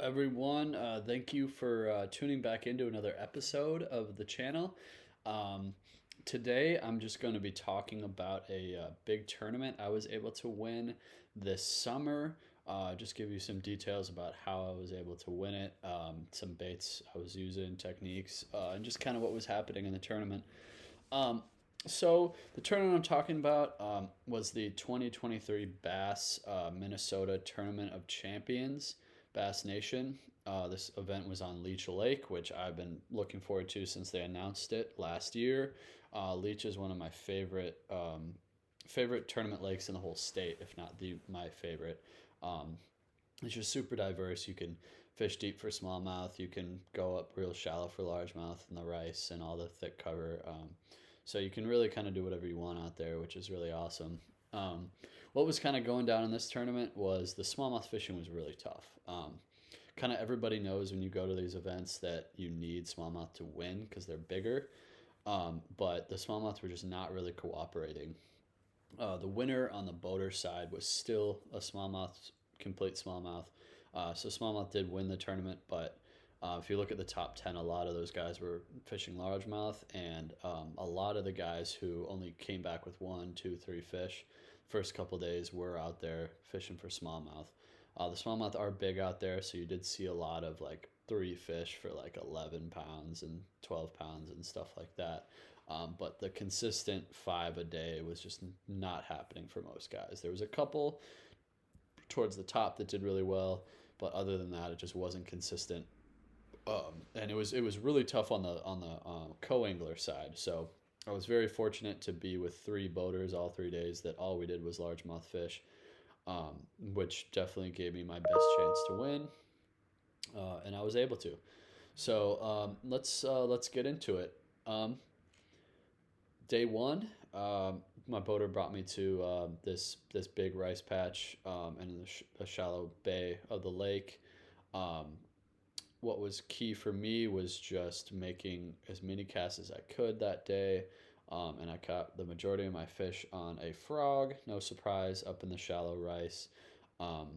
everyone. Thank you for tuning back into another episode of the channel. Um, Today, I'm just going to be talking about a big tournament I was able to win this summer. Just give you some details about how I was able to win it, some baits I was using, techniques, and just kind of what was happening in the tournament. Um, so the tournament I'm talking about was the 2023 Bass Minnesota Tournament of Champions, Bass Nation. This event was on Leech Lake, which I've been looking forward to since they announced it last year. Leech is one of my favorite tournament lakes in the whole state, if not the my favorite. Um, it's just super diverse. You can fish deep for smallmouth. You can go up real shallow for largemouth in the rice and all the thick cover. So you can really kind of do whatever you want out there, which is really awesome. Um, what was kind of going down in this tournament was the smallmouth fishing was really tough. Kind of everybody knows when you go to these events that you need smallmouth to win because they're bigger. But the smallmouth were just not really cooperating. The winner on the boater side was still a smallmouth, complete smallmouth. So smallmouth did win the tournament, but if you look at the top 10, a lot of those guys were fishing largemouth, and a lot of the guys who only came back with one, two, three fish, first couple days were out there fishing for smallmouth. The smallmouth are big out there, so you did see a lot of like three fish for like 11 pounds and 12 pounds and stuff like that. But the consistent five a day was just not happening for most guys. There was a couple towards the top that did really well, but other than that, it just wasn't consistent. And it was really tough on the co-angler side. So I was very fortunate to be with three boaters all 3 days that all we did was largemouth fish, which definitely gave me my best chance to win, and I was able to. So let's get into it. Day one, my boater brought me to this big rice patch and in a shallow bay of the lake. Um, what was key for me was just making as many casts as I could that day. And I caught the majority of my fish on a frog, no surprise, up in the shallow rice. Um,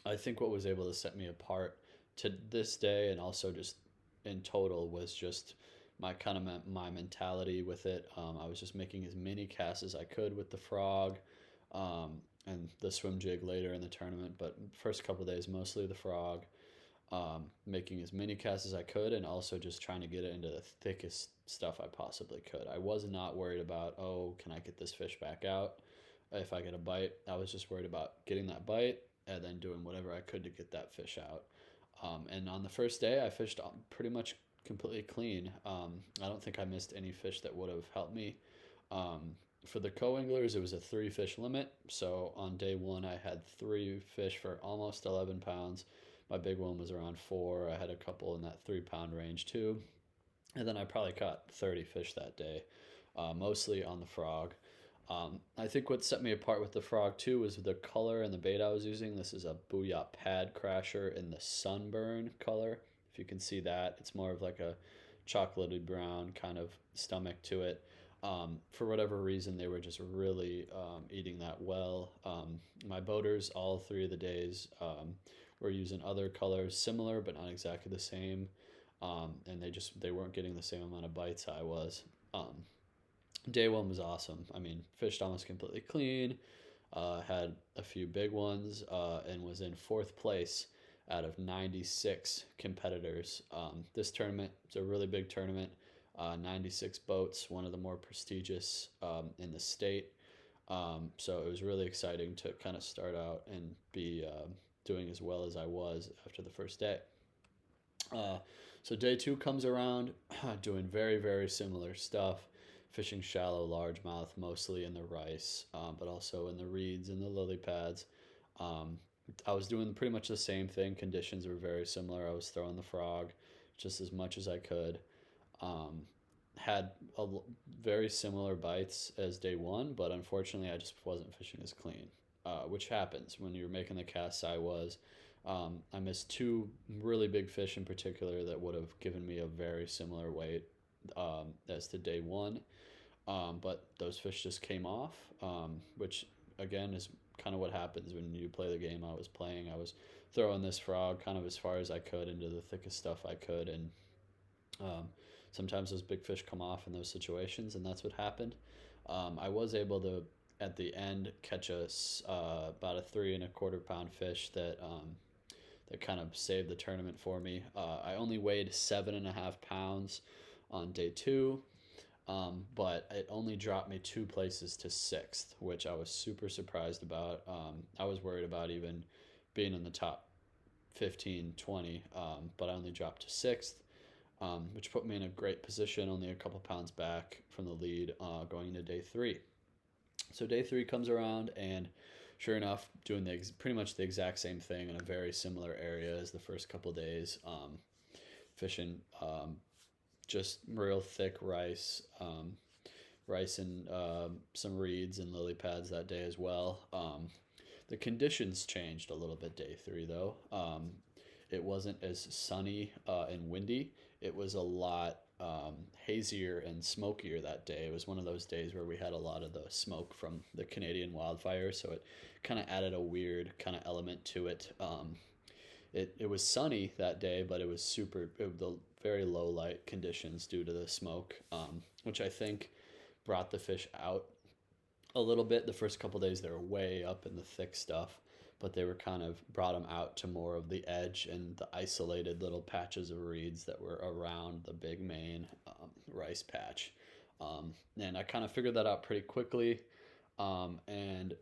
I think what was able to set me apart to this day and also just in total was just my kind of my mentality with it. I was just making as many casts as I could with the frog, and the swim jig later in the tournament, but first couple of days mostly the frog, making as many casts as I could, and also just trying to get it into the thickest stuff I possibly could. I was not worried about, oh, can I get this fish back out if I get a bite. I was just worried about getting that bite and then doing whatever I could to get that fish out. And on the first day, I fished pretty much completely clean. I don't think I missed any fish that would have helped me. For the co-anglers, it was a three fish limit. So on day one, I had three fish for almost 11 pounds. My big one was around four. I had a couple in that 3 pound range too. And then I probably caught 30 fish that day, mostly on the frog. I think what set me apart with the frog too was the color and the bait I was using. This is a Booyah Pad Crasher in the sunburn color. If you can see that, it's more of like a chocolatey brown kind of stomach to it. For whatever reason, they were just really eating that well. My boaters, all 3 of the days, were using other colors, similar but not exactly the same, and they weren't getting the same amount of bites I was. Day one was awesome. I mean, fished almost completely clean, had a few big ones, and was in fourth place out of 96 competitors. This tournament is a really big tournament, 96 boats, one of the more prestigious in the state. So it was really exciting to kind of start out and be doing as well as I was after the first day. So day two comes around, doing very, very similar stuff, fishing shallow largemouth, mostly in the rice, but also in the reeds and the lily pads. I was doing pretty much the same thing. Conditions were very similar. I was throwing the frog just as much as I could. Um, had very similar bites as day one, but unfortunately, I just wasn't fishing as clean, which happens when you're making the casts I was. I missed two really big fish in particular that would have given me a very similar weight as to day one. But those fish just came off, which again is kind of what happens when you play the game I was playing. I was throwing this frog kind of as far as I could into the thickest stuff I could, and um, sometimes those big fish come off in those situations, and that's what happened. I was able to at the end catch about a 3.25 pound fish that kind of saved the tournament for me. I only weighed 7.5 pounds on day two, but it only dropped me 2 places to sixth, which I was super surprised about. I was worried about even being in the top 15, 20, but I only dropped to sixth, which put me in a great position, only a couple pounds back from the lead going into day three. So day three comes around, and sure enough, doing pretty much the exact same thing in a very similar area as the first couple days, fishing just real thick rice and some reeds and lily pads that day as well. The conditions changed a little bit day three though. It wasn't as sunny and windy. It was a lot hazier and smokier that day. It was one of those days where we had a lot of the smoke from the Canadian wildfires, so it kind of added a weird kind of element to it. It was sunny that day, but it was the very low light conditions due to the smoke, which I think brought the fish out a little bit. The first couple days they were way up in the thick stuff, but they were kind of brought them out to more of the edge and the isolated little patches of reeds that were around the big main rice patch. And I kind of figured that out pretty quickly, and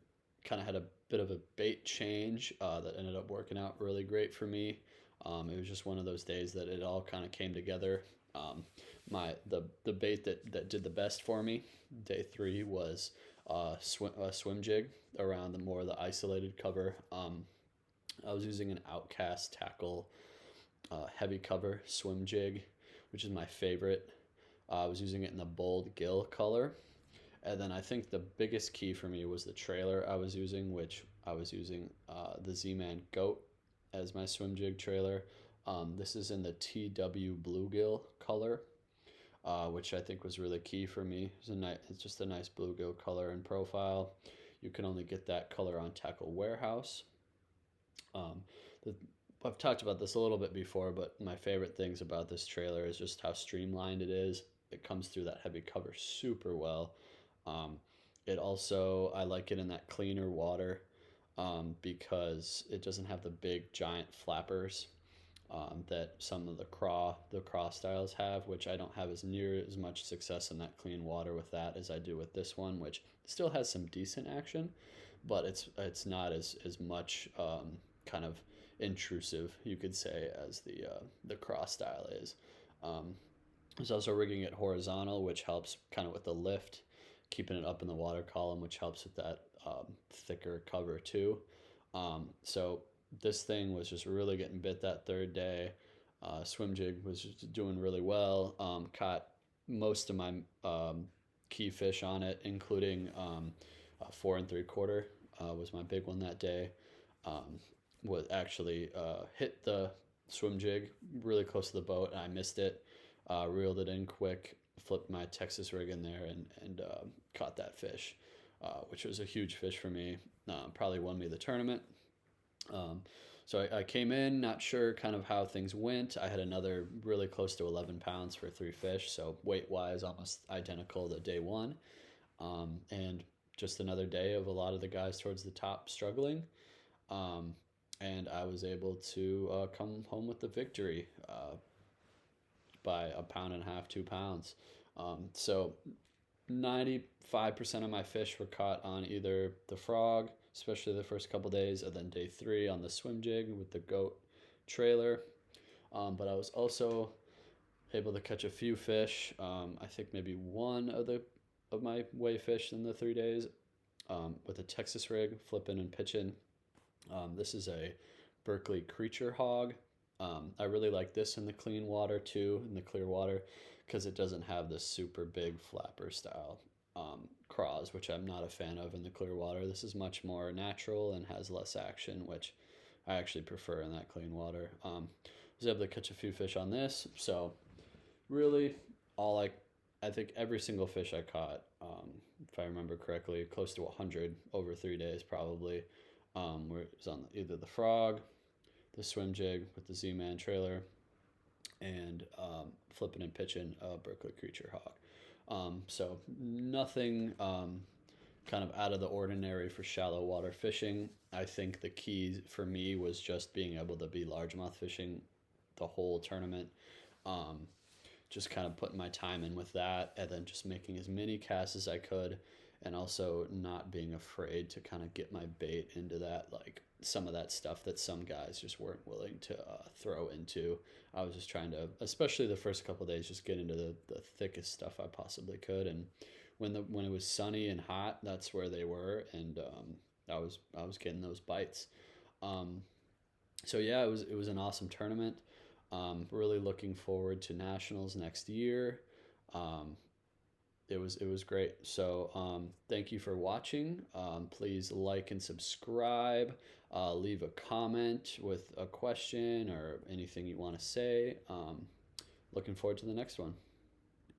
kind of had a bit of a bait change that ended up working out really great for me. It was just one of those days that it all kind of came together. The bait that did the best for me day three was a swim jig around the isolated cover. I was using an Outcast tackle heavy cover swim jig, which is my favorite. I was using it in the bold gill color. And then I think the biggest key for me was the trailer I was using, which I was using the Z-Man Goat as my swim jig trailer. This is in the TW bluegill color, which I think was really key for me. It's just a nice bluegill color and profile. You can only get that color on Tackle Warehouse. I've talked about this a little bit before, but my favorite things about this trailer is just how streamlined it is. It comes through that heavy cover super well. It also, I like it in that cleaner water because it doesn't have the big giant flappers that some of the craw styles have, which I don't have near as much success in that clean water with that as I do with this one, which still has some decent action, but it's not as much kind of intrusive, you could say, as the craw style is. I was also rigging it horizontal, which helps kind of with the lift, keeping it up in the water column, which helps with that thicker cover too. So this thing was just really getting bit that third day. Swim jig was just doing really well. Caught most of my key fish on it, including 4 3/4 was my big one that day. Was actually hit the swim jig really close to the boat, and I missed it. Reeled it in quick, flipped my Texas rig in there, and caught that fish, which was a huge fish for me. Probably won me the tournament. So I came in not sure kind of how things went. I had another really close to 11 pounds for 3 fish, so weight-wise almost identical to day one. And just another day of a lot of the guys towards the top struggling. And I was able to come home with the victory by 1.5 pounds, 2 pounds. So 95% of my fish were caught on either the frog, especially the first couple days, and then day 3 on the swim jig with the goat trailer. But I was also able to catch a few fish. I think maybe one of my weigh fish in the 3 days with a Texas rig, flipping and pitching. This is a Berkeley Creature Hog. I really like this in the clean water too, in the clear water, because it doesn't have this super big flapper style craws, which I'm not a fan of in the clear water. This is much more natural and has less action, which I actually prefer in that clean water. I was able to catch a few fish on this, so really I think every single fish I caught, if I remember correctly, close to 100 over 3 days probably, where it was on either the frog, the swim jig with the Z-Man trailer, and flipping and pitching a Berkeley Creature Hawk. So nothing kind of out of the ordinary for shallow water fishing. I think the key for me was just being able to be largemouth fishing the whole tournament. Um, just kind of putting my time in with that, and then just making as many casts as I could, and also not being afraid to kind of get my bait into that, like some of that stuff that some guys just weren't willing to throw into. I was just trying to, especially the first couple of days, just get into the thickest stuff I possibly could. And when it was sunny and hot, that's where they were, and I was getting those bites. Um, so yeah, it was an awesome tournament. Really looking forward to nationals next year. Um, it was great. So thank you for watching. Please like and subscribe. Leave a comment with a question or anything you want to say. Looking forward to the next one.